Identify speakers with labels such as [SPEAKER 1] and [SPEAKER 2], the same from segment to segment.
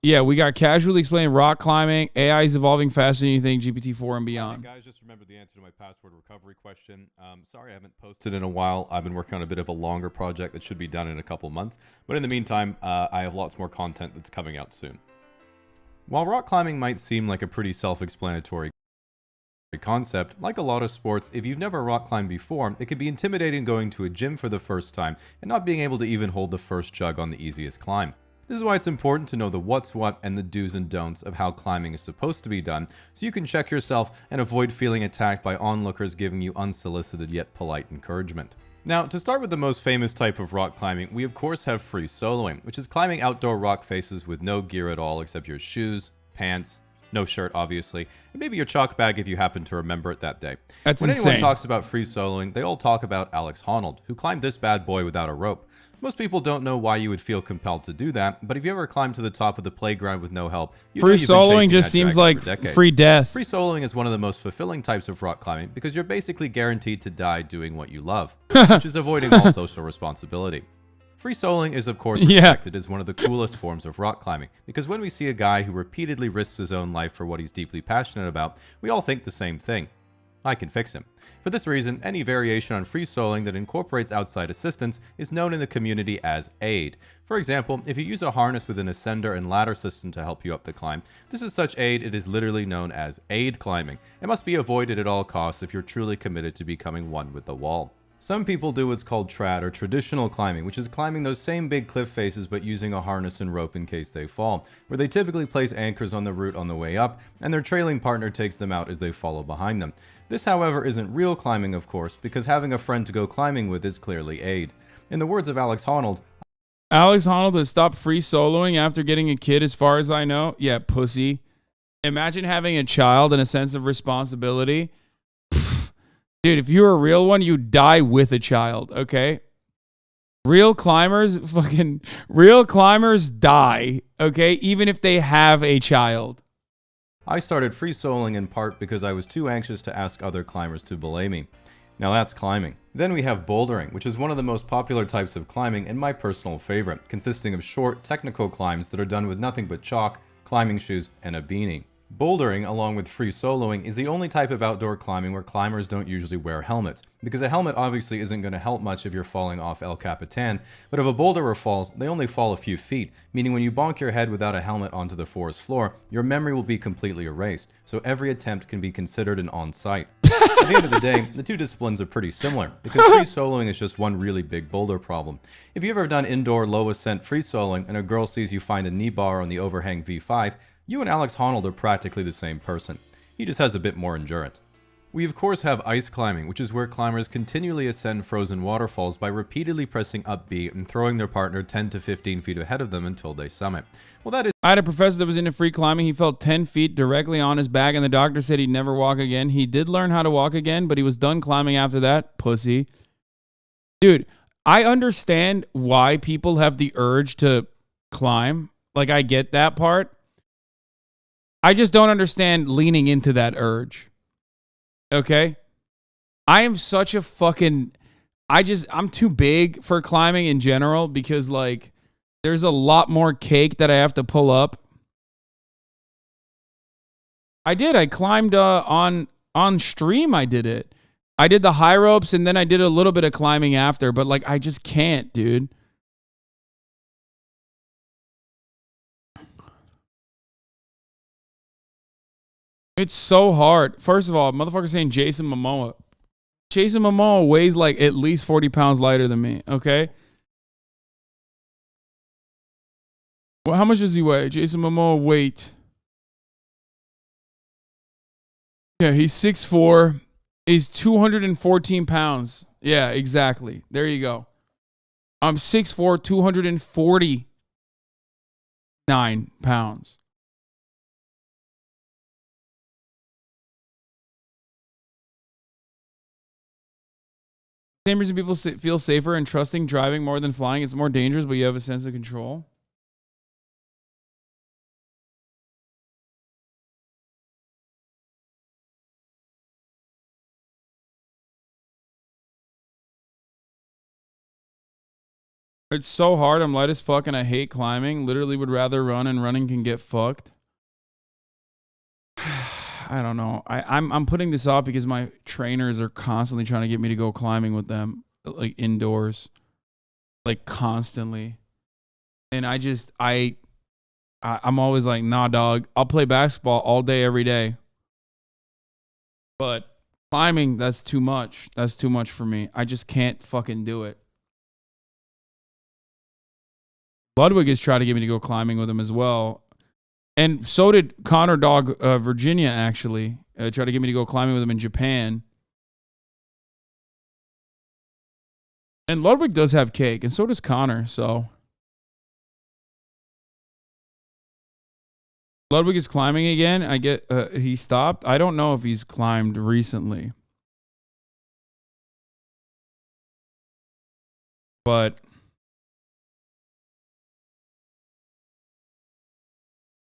[SPEAKER 1] Yeah, we got casually explained rock climbing. AI is evolving faster than you think, GPT-4 and beyond.
[SPEAKER 2] Hey guys, just remembered the answer to my password recovery question. Sorry I haven't posted in a while. I've been working on a bit of a longer project that should be done in a couple months. But in the meantime, I have lots more content that's coming out soon. While rock climbing might seem like a pretty self-explanatory concept, like a lot of sports, if you've never rock climbed before, it can be intimidating going to a gym for the first time and not being able to even hold the first jug on the easiest climb. This is why it's important to know the what's what and the do's and don'ts of how climbing is supposed to be done, so you can check yourself and avoid feeling attacked by onlookers giving you unsolicited yet polite encouragement. Now, to start with the most famous type of rock climbing, we of course have free soloing, which is climbing outdoor rock faces with no gear at all except your shoes, pants, no shirt obviously, and maybe your chalk bag if you happen to remember it that day.
[SPEAKER 1] That's
[SPEAKER 2] when
[SPEAKER 1] insane.
[SPEAKER 2] anyone talks about free soloing, they all talk about Alex Honnold, who climbed this bad boy without a rope. Most people don't know why you would feel compelled to do that, but if you ever climbed to the top of the playground with no help,
[SPEAKER 1] free soloing just seems like free death.
[SPEAKER 2] Free soloing is one of the most fulfilling types of rock climbing because you're basically guaranteed to die doing what you love, which is avoiding all social responsibility. Free soloing is of course respected as one of the coolest forms of rock climbing, because when we see a guy who repeatedly risks his own life for what he's deeply passionate about, we all think the same thing. I can fix him. For this reason, any variation on free soloing that incorporates outside assistance is known in the community as aid. For example, if you use a harness with an ascender and ladder system to help you up the climb, this is such aid it is literally known as aid climbing. It must be avoided at all costs if you're truly committed to becoming one with the wall. Some people do what's called trad, or traditional climbing, which is climbing those same big cliff faces but using a harness and rope in case they fall, where they typically place anchors on the route on the way up, and their trailing partner takes them out as they follow behind them. This, however, isn't real climbing, of course, because having a friend to go climbing with is clearly aid. In the words of Alex Honnold
[SPEAKER 1] has stopped free soloing after getting a kid, as far as I know. Yeah, pussy. Imagine having a child and a sense of responsibility. Dude, if you're a real one, you die with a child, okay? Real climbers die, okay? Even if they have a child.
[SPEAKER 2] I started free soloing in part because I was too anxious to ask other climbers to belay me. Now that's climbing. Then we have bouldering, which is one of the most popular types of climbing and my personal favorite, consisting of short, technical climbs that are done with nothing but chalk, climbing shoes, and a beanie. Bouldering, along with free soloing, is the only type of outdoor climbing where climbers don't usually wear helmets, because a helmet obviously isn't going to help much if you're falling off El Capitan, but if a boulderer falls, they only fall a few feet, meaning when you bonk your head without a helmet onto the forest floor, your memory will be completely erased, so every attempt can be considered an on-site. At the end of the day, the two disciplines are pretty similar, because free soloing is just one really big boulder problem. If you've ever done indoor low ascent free soloing and a girl sees you find a knee bar on the overhang V5, you and Alex Honnold are practically the same person. He just has a bit more endurance. We of course have ice climbing, which is where climbers continually ascend frozen waterfalls by repeatedly pressing up B and throwing their partner 10 to 15 feet ahead of them until they summit. Well, that is...
[SPEAKER 1] I had a professor that was into free climbing. He fell 10 feet directly on his back, and the doctor said he'd never walk again. He did learn how to walk again, but he was done climbing after that. Pussy. Dude, I understand why people have the urge to climb. Like, I get that part. I just don't understand leaning into that urge. Okay? I am such a fucking... I'm too big for climbing in general because, like, there's a lot more cake that I have to pull up. I did. I climbed on stream. I did it. I did the high ropes and then I did a little bit of climbing after, but, like, I just can't, dude. It's so hard. First of all, motherfucker saying Jason Momoa. Jason Momoa weighs like at least 40 pounds lighter than me, okay? Well, how much does he weigh? Jason Momoa weight. Yeah, he's 6'4". He's 214 pounds. Yeah, exactly. There you go. I'm 6'4", 249 pounds. Same reason people feel safer and trusting driving more than flying. It's more dangerous, but you have a sense of control. It's so hard. I'm light as fuck and I hate climbing. Literally would rather run, and running can get fucked. I don't know. I'm putting this off because my trainers are constantly trying to get me to go climbing with them, like indoors, like constantly. And I'm always like, nah, dog. I'll play basketball all day, every day. But climbing, that's too much. That's too much for me. I just can't fucking do it. Ludwig has tried to get me to go climbing with him as well. And so did Connor Dog Virginia, actually. Tried to get me to go climbing with him in Japan. And Ludwig does have cake, and so does Connor, so. Ludwig is climbing again. I get he stopped. I don't know if he's climbed recently. But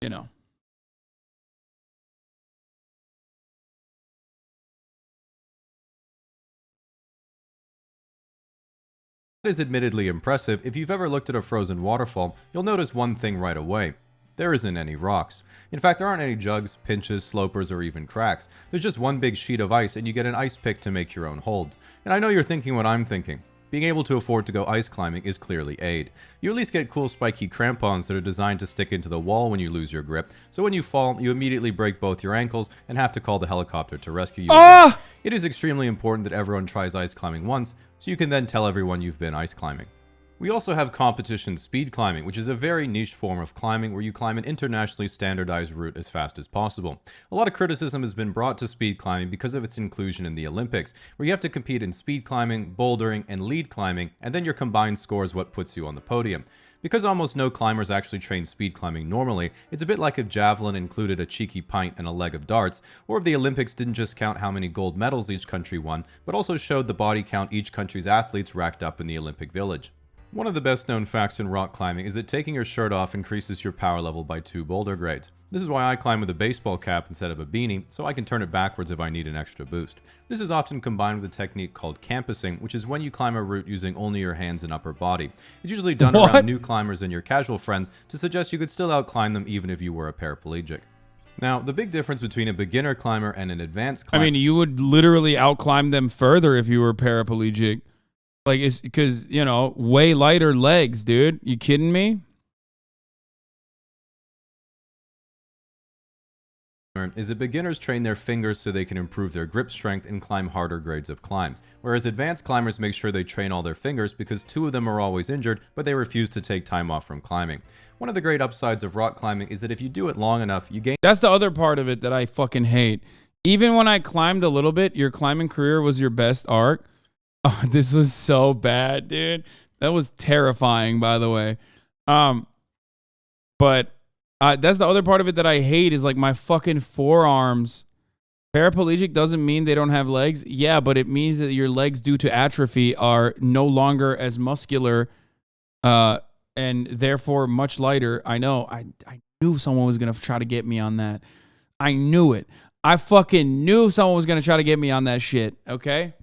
[SPEAKER 1] you know.
[SPEAKER 2] That is admittedly impressive. If you've ever looked at a frozen waterfall, you'll notice one thing right away. There isn't any rocks. In fact, there aren't any jugs, pinches, slopers, or even cracks. There's just one big sheet of ice, and you get an ice pick to make your own holds. And I know you're thinking what I'm thinking. Being able to afford to go ice climbing is clearly aid. You at least get cool spiky crampons that are designed to stick into the wall when you lose your grip, so when you fall, you immediately break both your ankles and have to call the helicopter to rescue you again. It is extremely important that everyone tries ice climbing once, so you can then tell everyone you've been ice climbing. We also have competition speed climbing, which is a very niche form of climbing where you climb an internationally standardized route as fast as possible. A lot of criticism has been brought to speed climbing because of its inclusion in the Olympics, where you have to compete in speed climbing, bouldering, and lead climbing, and then your combined score is what puts you on the podium. Because almost no climbers actually train speed climbing normally, it's a bit like if javelin included a cheeky pint and a leg of darts, or if the Olympics didn't just count how many gold medals each country won, but also showed the body count each country's athletes racked up in the Olympic Village. One of the best known facts in rock climbing is that taking your shirt off increases your power level by 2 boulder grades. This is why I climb with a baseball cap instead of a beanie, so I can turn it backwards if I need an extra boost. This is often combined with a technique called campusing, which is when you climb a route using only your hands and upper body. It's usually done around new climbers and your casual friends to suggest you could still outclimb them even if you were a paraplegic. Now, the big difference between a beginner climber and an advanced climber...
[SPEAKER 1] I mean, you would literally outclimb them further if you were paraplegic. Like, it's because, you know, way lighter legs, dude. You kidding me?
[SPEAKER 2] Is that beginners train their fingers so they can improve their grip strength and climb harder grades of climbs, whereas advanced climbers make sure they train all their fingers because 2 of them are always injured, but they refuse to take time off from climbing. One of the great upsides of rock climbing is that if you do it long enough, you gain...
[SPEAKER 1] That's the other part of it that I fucking hate. Even when I climbed a little bit, your climbing career was your best arc. Oh, this was so bad, dude. That was terrifying, by the way. But that's the other part of it that I hate is like my fucking forearms. Paraplegic doesn't mean they don't have legs. Yeah, but it means that your legs, due to atrophy, are no longer as muscular and therefore much lighter. I know. I knew someone was going to try to get me on that. I knew it. I fucking knew someone was going to try to get me on that shit, okay?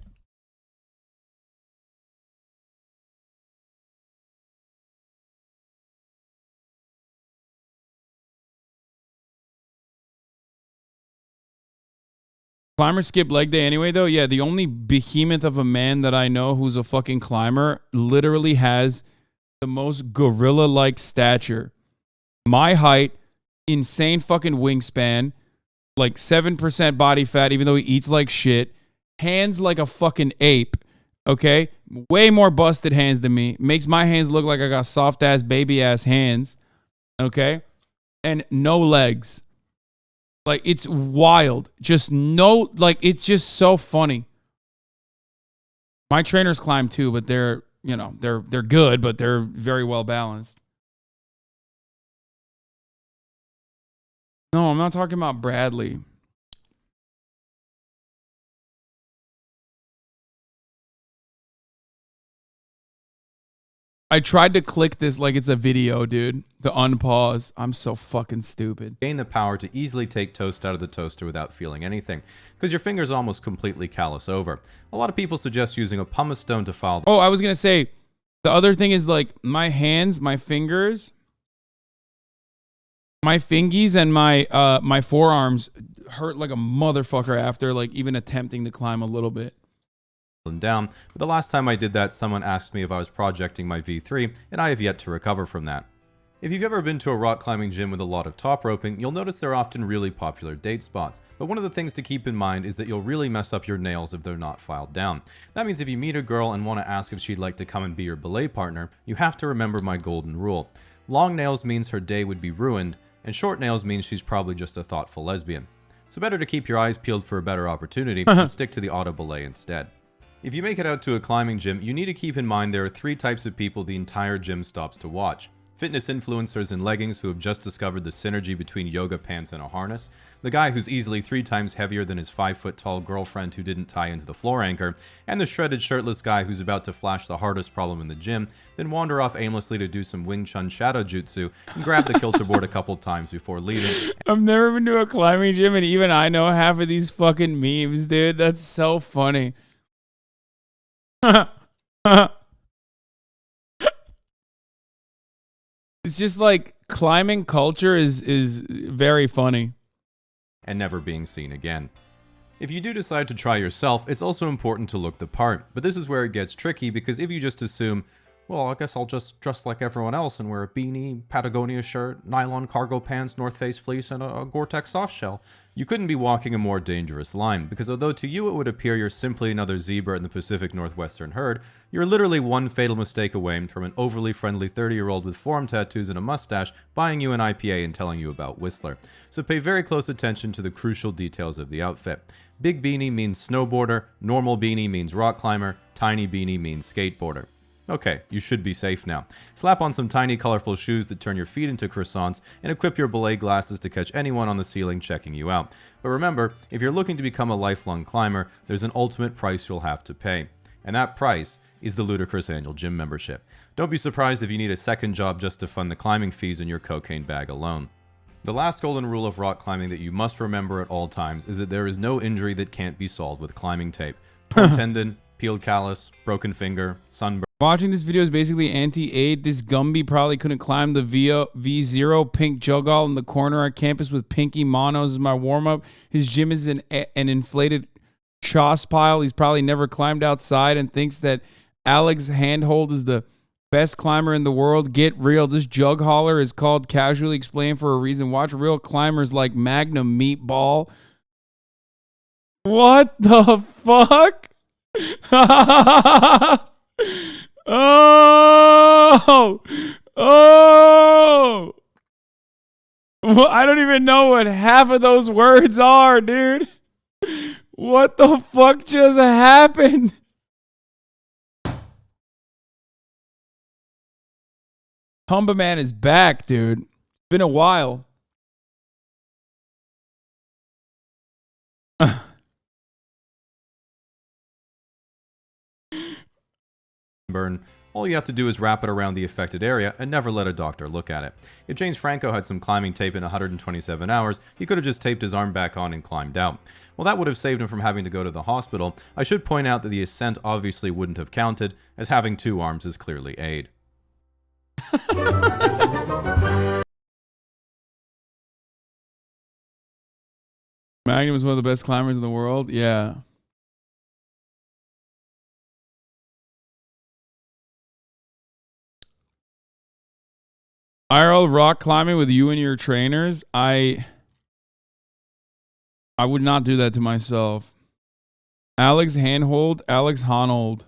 [SPEAKER 1] Climbers skip leg day anyway, though. Yeah, the only behemoth of a man that I know who's a fucking climber literally has the most gorilla-like stature. My height, insane fucking wingspan, like 7% body fat, even though he eats like shit. Hands like a fucking ape, okay? Way more busted hands than me. Makes my hands look like I got soft-ass, baby-ass hands, okay? And no legs. Like, it's wild. Just no, like, it's just so funny. My trainers climb too, but they're, you know, they're good, but they're very well balanced. No, I'm not talking about Bradley. I tried to click this like it's a video, dude, to unpause. I'm so fucking stupid.
[SPEAKER 2] Gain the power to easily take toast out of the toaster without feeling anything, because your fingers almost completely callous over. A lot of people suggest using a pumice stone to file...
[SPEAKER 1] Oh, I was going to say, The other thing is like my hands, my fingers, my fingies, and my forearms hurt like a motherfucker after like even attempting to climb a little bit.
[SPEAKER 2] Down, but the last time I did that, someone asked me if I was projecting my V3, and I have yet to recover from that. If you've ever been to a rock climbing gym with a lot of top roping, you'll notice they're often really popular date spots. But one of the things to keep in mind is that you'll really mess up your nails if they're not filed down. That means if you meet a girl and want to ask if she'd like to come and be your belay partner, you have to remember my golden rule. Long nails means her day would be ruined, and short nails means she's probably just a thoughtful lesbian. So better to keep your eyes peeled for a better opportunity and stick to the auto belay instead. If you make it out to a climbing gym, you need to keep in mind there are 3 types of people the entire gym stops to watch. Fitness influencers in leggings who have just discovered the synergy between yoga pants and a harness, the guy who's easily 3 times heavier than his 5-foot-tall girlfriend who didn't tie into the floor anchor, and the shredded shirtless guy who's about to flash the hardest problem in the gym, then wander off aimlessly to do some Wing Chun shadow jutsu and grab the kilter board a couple times before leaving.
[SPEAKER 1] I've never been to a climbing gym, and even I know half of these fucking memes, dude. That's so funny. It's just like climbing culture is very funny.
[SPEAKER 2] And never being seen again. If you do decide to try yourself, it's also important to look the part. But this is where it gets tricky, because if you just assume, well, I guess I'll just dress like everyone else and wear a beanie, Patagonia shirt, nylon cargo pants, North Face fleece, and a Gore-Tex softshell, you couldn't be walking a more dangerous line, because although to you it would appear you're simply another zebra in the Pacific Northwestern herd, you're literally one fatal mistake away from an overly friendly 30-year-old with forearm tattoos and a mustache buying you an IPA and telling you about Whistler. So pay very close attention to the crucial details of the outfit. Big beanie means snowboarder, normal beanie means rock climber, tiny beanie means skateboarder. Okay, you should be safe now. Slap on some tiny colorful shoes that turn your feet into croissants, and equip your belay glasses to catch anyone on the ceiling checking you out. But remember, if you're looking to become a lifelong climber, there's an ultimate price you'll have to pay. And that price is the ludicrous annual gym membership. Don't be surprised if you need a second job just to fund the climbing fees in your cocaine bag alone. The last golden rule of rock climbing that you must remember at all times is that there is no injury that can't be solved with climbing tape. Torn tendon, peeled callus, broken finger, sunburn.
[SPEAKER 1] Watching this video is basically anti-aid. This Gumby probably couldn't climb the V0 pink juggle in the corner on campus with pinky monos as my warm-up. His gym is an inflated choss pile. He's probably never climbed outside and thinks that Alex Handhold is the best climber in the world. Get real. This jug hauler is called Casually Explained for a reason. Watch real climbers like Magnum Meatball. What the fuck? Oh! Well, I don't even know what half of those words are, dude. What the fuck just happened? Humba Man is back, dude. It's been a while.
[SPEAKER 2] Burn. All you have to do is wrap it around the affected area and never let a doctor look at it. If James Franco had some climbing tape in 127 hours, he could have just taped his arm back on and climbed out. Well, that would have saved him from having to go to the hospital. I should point out that the ascent obviously wouldn't have counted, as having 2 arms is clearly aid.
[SPEAKER 1] Magnum is one of the best climbers in the world. Yeah. IRL rock climbing with you and your trainers. I would not do that to myself. Alex Handhold, Alex Honnold.